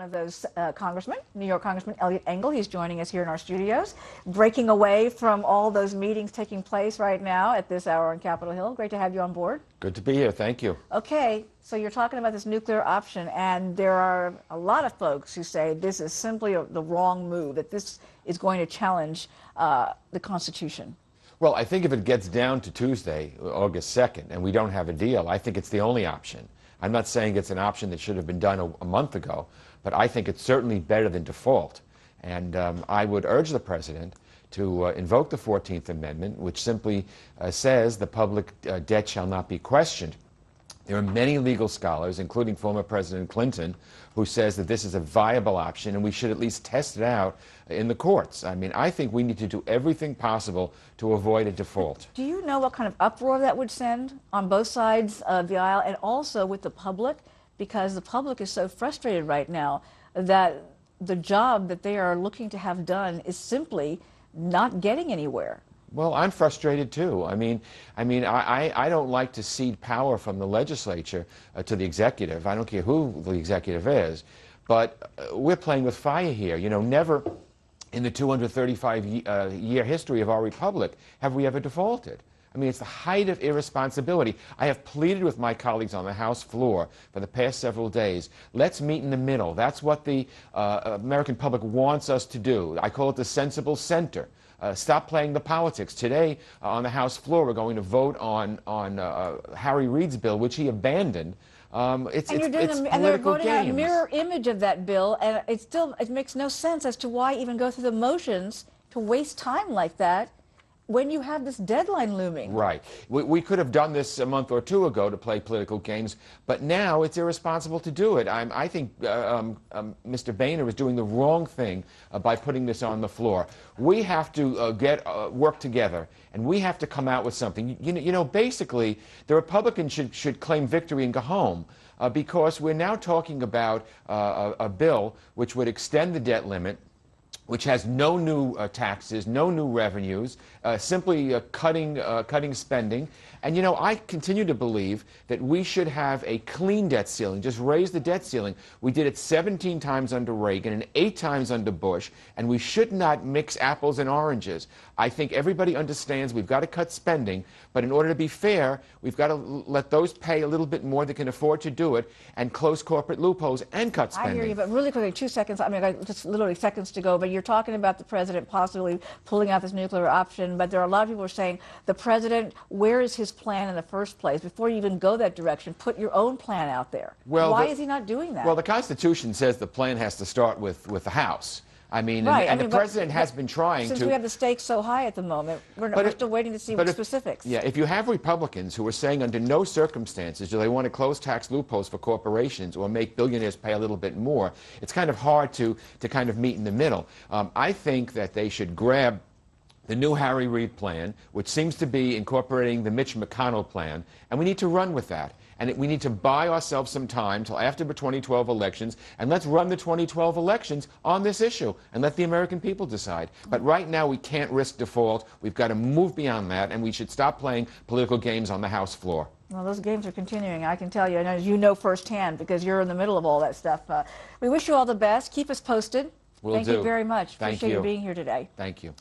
One of those congressmen, New York Congressman Eliot Engel. He's joining us here in our studios, breaking away from all those meetings taking place right now at this hour on Capitol Hill. Great to have you on board. Good to be here. Thank you. Okay, so you're talking about this nuclear option, and there are a lot of folks who say this is simply the wrong move, that this is going to challenge the Constitution. Well, I think if it gets down to Tuesday, August 2nd, and we don't have a deal, I think it's the only option. I'm not saying it's an option that should have been done a month ago, but I think it's certainly better than default. And I would urge the President to invoke the 14th Amendment, which simply says the public debt shall not be questioned. There are many legal scholars, including former President Clinton, who says that this is a viable option and we should at least test it out in the courts. I mean, I think we need to do everything possible to avoid a default. Do you know what kind of uproar that would send on both sides of the aisle and also with the public? Because the public is so frustrated right now that the job that they are looking to have done is simply not getting anywhere. Well, I'm frustrated too. I don't like to cede power from the legislature to the executive. I don't care who the executive is, but we're playing with fire here. You know, never in the 235-year history of our republic have we ever defaulted. I mean, it's the height of irresponsibility. I have pleaded with my colleagues on the House floor for the past several days. Let's meet in the middle. That's what the American public wants us to do. I call it the sensible center. Stop playing the politics. Today, on the House floor, we're going to vote on Harry Reid's bill, which he abandoned. It's and they're voting on a mirror image of that bill, and it makes no sense as to why even go through the motions to waste time like that when you have this deadline looming. Right. We could have done this a month or two ago to play political games, but now it's irresponsible to do it. I think Mr. Boehner is doing the wrong thing by putting this on the floor. We have to work together, and we have to come out with something. You know, basically, the Republicans should claim victory and go home. Because we're now talking about a bill which would extend the debt limit, which has no new taxes, no new revenues, simply cutting spending. And, you know, I continue to believe that we should have a clean debt ceiling, just raise the debt ceiling. We did it 17 times under Reagan and 8 times under Bush, and we should not mix apples and oranges. I think everybody understands we've got to cut spending, but in order to be fair, we've got to let those pay a little bit more that can afford to do it and close corporate loopholes and cut spending. I hear you, but really quickly, 2 seconds, I mean, just literally seconds to go, but you're talking about the president possibly pulling out this nuclear option, but there are a lot of people who are saying, the president, where is his plan in the first place? Before you even go that direction, put your own plan out there. Well, why is he not doing that? Well, the Constitution says the plan has to start with the House. I mean, right. and the president has been trying since we have the stakes so high at the moment, we're still waiting to see specifics. Yeah, if you have Republicans who are saying under no circumstances do they want to close tax loopholes for corporations or make billionaires pay a little bit more, it's kind of hard to kind of meet in the middle. I think that they should grab the new Harry Reid plan, which seems to be incorporating the Mitch McConnell plan, and we need to run with that. And we need to buy ourselves some time till after the 2012 elections, and let's run the 2012 elections on this issue and let the American people decide. But right now, we can't risk default. We've got to move beyond that, and we should stop playing political games on the House floor. Well, those games are continuing, I can tell you, and as you know firsthand, because you're in the middle of all that stuff. We wish you all the best. Keep us posted. Will do. Thank you very much. Thank Appreciate you you being here today. Thank you.